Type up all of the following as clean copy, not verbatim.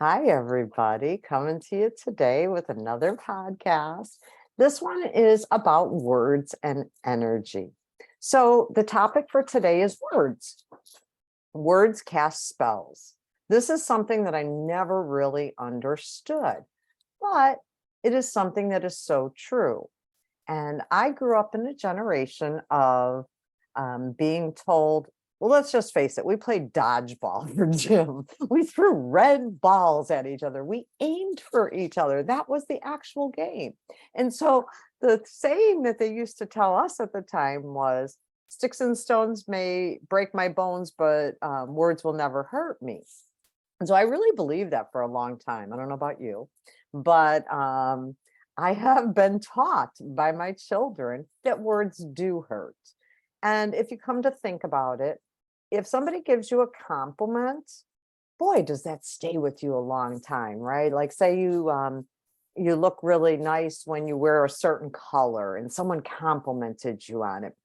Hi, everybody. Coming to you today with another podcast. This one is about words and energy. So, the topic for today is words. Words cast spells. This is something that I never really understood, but it is something that is so true. And I grew up in a generation of being told, well, let's just face it, we played dodgeball for gym. We threw red balls at each other. We aimed for each other. That was the actual game. And so the saying that they used to tell us at the time was, sticks and stones may break my bones, but words will never hurt me. And so I really believed that for a long time. I don't know about you, but I have been taught by my children that words do hurt. And if you come to think about it, if somebody gives you a compliment, boy, does that stay with you a long time, right? Like say you look really nice when you wear a certain color and someone complimented you on it.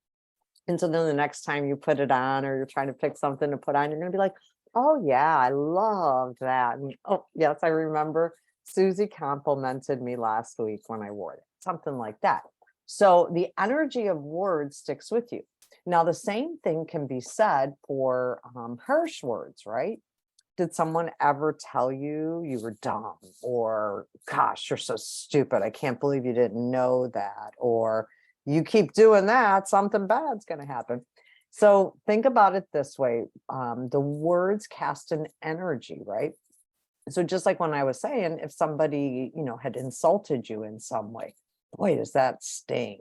And so then the next time you put it on or you're trying to pick something to put on, you're going to be like, oh yeah, I loved that. And, oh yes, I remember Susie complimented me last week when I wore it, something like that. So the energy of words sticks with you. Now, the same thing can be said for harsh words, right? Did someone ever tell you you were dumb, or gosh, you're so stupid, I can't believe you didn't know that, or you keep doing that, something bad's going to happen? So think about it this way. The words cast an energy, right? So just like when I was saying, if somebody, had insulted you in some way, boy, does that sting,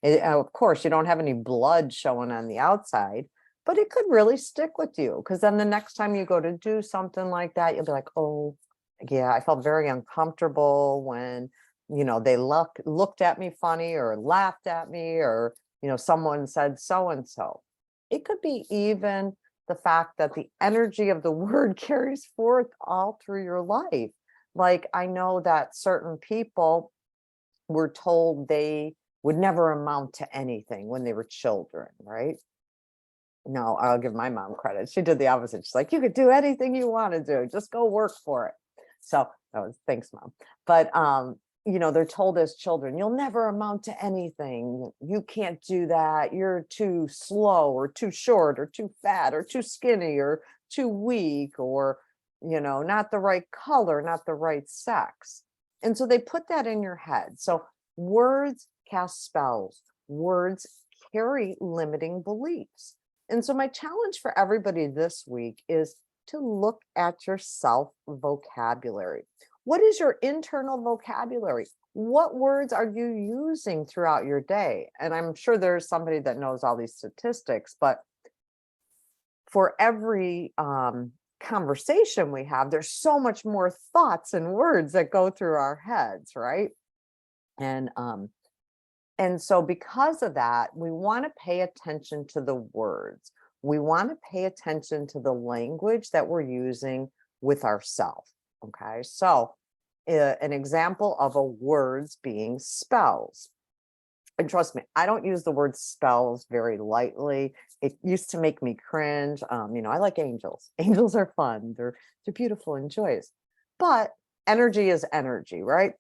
of course, you don't have any blood showing on the outside, but it could really stick with you, because then the next time you go to do something like that, you'll be like, oh, yeah, I felt very uncomfortable when, they looked at me funny or laughed at me, or, someone said so-and-so. It could be even the fact that the energy of the word carries forth all through your life. Like, I know that certain people were told they would never amount to anything when they were children, right? No, I'll give my mom credit. She did the opposite. She's like, you could do anything you want to do, just go work for it. So that was, thanks, Mom. But they're told as children, you'll never amount to anything. You can't do that. You're too slow or too short or too fat or too skinny or too weak, or, not the right color, not the right sex. And so they put that in your head. So words cast spells. Words carry limiting beliefs. And so my challenge for everybody this week is to look at your self vocabulary. What is your internal vocabulary? What words are you using throughout your day? And I'm sure there's somebody that knows all these statistics, but for every conversation we have, there's so much more thoughts and words that go through our heads, right? And so because of that, we want to pay attention to the words. We want to pay attention to the language that we're using with ourselves. Okay, so an example of a words being spells. And trust me, I don't use the word spells very lightly. It used to make me cringe. I like angels. Angels are fun. They're beautiful and joyous. But energy is energy, right?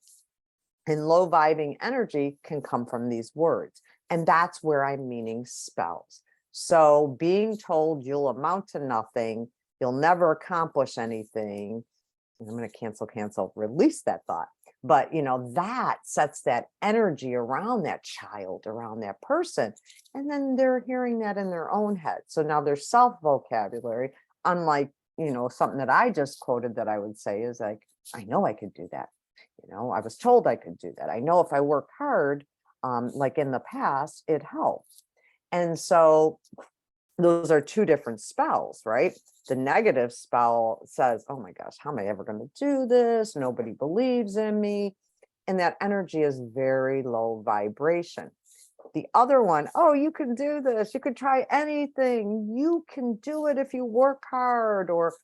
And low vibing energy can come from these words. And that's where I'm meaning spells. So being told you'll amount to nothing, you'll never accomplish anything. I'm going to cancel, release that thought. But, that sets that energy around that child, around that person. And then they're hearing that in their own head. So now their self vocabulary, unlike, something that I just quoted that I would say is like, I know I could do that. I was told I could do that. I know if I work hard, like in the past, it helps. And so those are two different spells, right? The negative spell says, oh my gosh, how am I ever going to do this? Nobody believes in me. And that energy is very low vibration. The other one, oh, you can do this. You could try anything. You can do it if you work hard, or,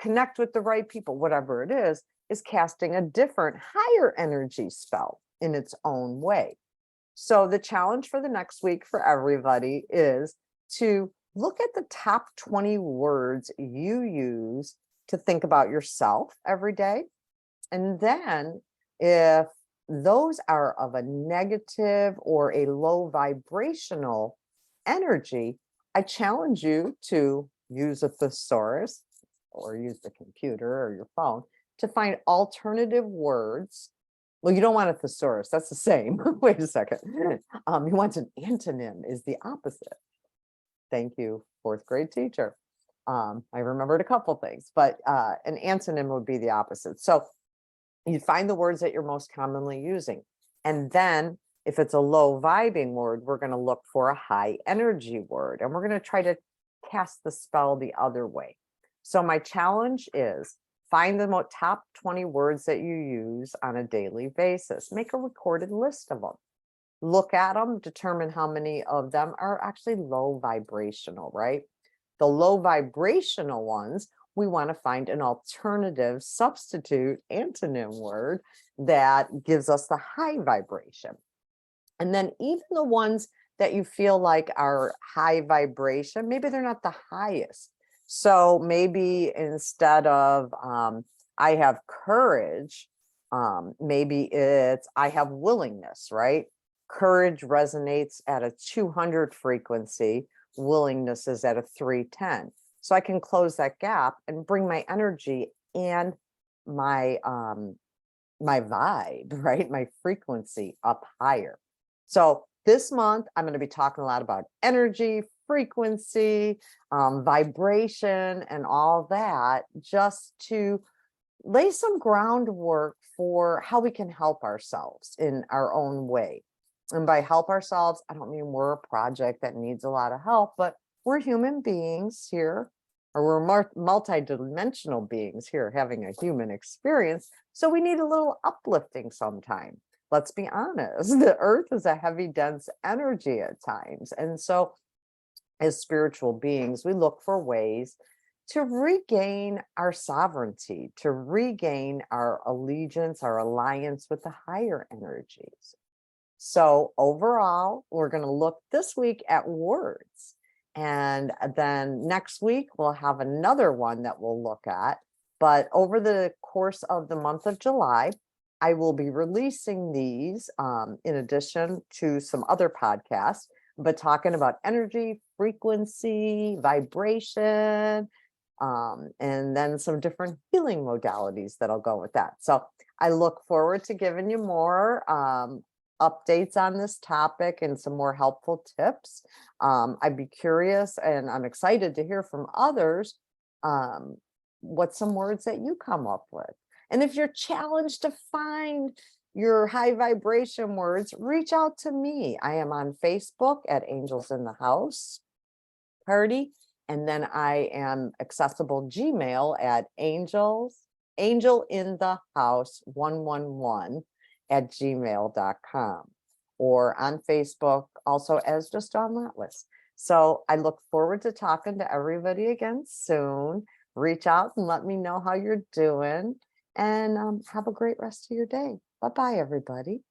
connect with the right people, whatever it is casting a different higher energy spell in its own way. So the challenge for the next week for everybody is to look at the top 20 words you use to think about yourself every day. And then if those are of a negative or a low vibrational energy, I challenge you to use a thesaurus or use the computer or your phone to find alternative words. Well, you don't want a thesaurus, that's the same. Wait a second. You want an antonym, is the opposite. Thank you, fourth grade teacher. I remembered a couple things, but an antonym would be the opposite. So you find the words that you're most commonly using. And then if it's a low vibing word, we're going to look for a high energy word, and we're going to try to cast the spell the other way. So my challenge is find the top 20 words that you use on a daily basis. Make a recorded list of them. Look at them, determine how many of them are actually low vibrational, right? The low vibrational ones, we want to find an alternative substitute antonym word that gives us the high vibration. And then even the ones that you feel like are high vibration, maybe they're not the highest. So maybe instead of I have courage, maybe it's I have willingness, right? Courage resonates at a 200 frequency, willingness is at a 310. So I can close that gap and bring my energy and my my vibe, right? My frequency up higher. So this month, I'm going to be talking a lot about energy, frequency, vibration, and all that, just to lay some groundwork for how we can help ourselves in our own way. And by help ourselves, I don't mean we're a project that needs a lot of help, but we're human beings here, or we're multi-dimensional beings here having a human experience. So we need a little uplifting sometime. Let's be honest, the earth is a heavy, dense energy at times. And so as spiritual beings, we look for ways to regain our sovereignty, to regain our allegiance, our alliance with the higher energies. So overall, we're going to look this week at words. And then next week, we'll have another one that we'll look at. But over the course of the month of July, I will be releasing these in addition to some other podcasts, but talking about energy, frequency, vibration, and then some different healing modalities that'll go with that. So I look forward to giving you more updates on this topic and some more helpful tips. I'd be curious, and I'm excited to hear from others what some words that you come up with. And if you're challenged to find your high vibration words, reach out to me. I am on Facebook at Angels in the House Party. And then I am accessible Gmail at angelinthehouse111 at gmail.com, or on Facebook also as just Dawn Latwis. So I look forward to talking to everybody again soon. Reach out and let me know how you're doing, and have a great rest of your day. Bye-bye, everybody.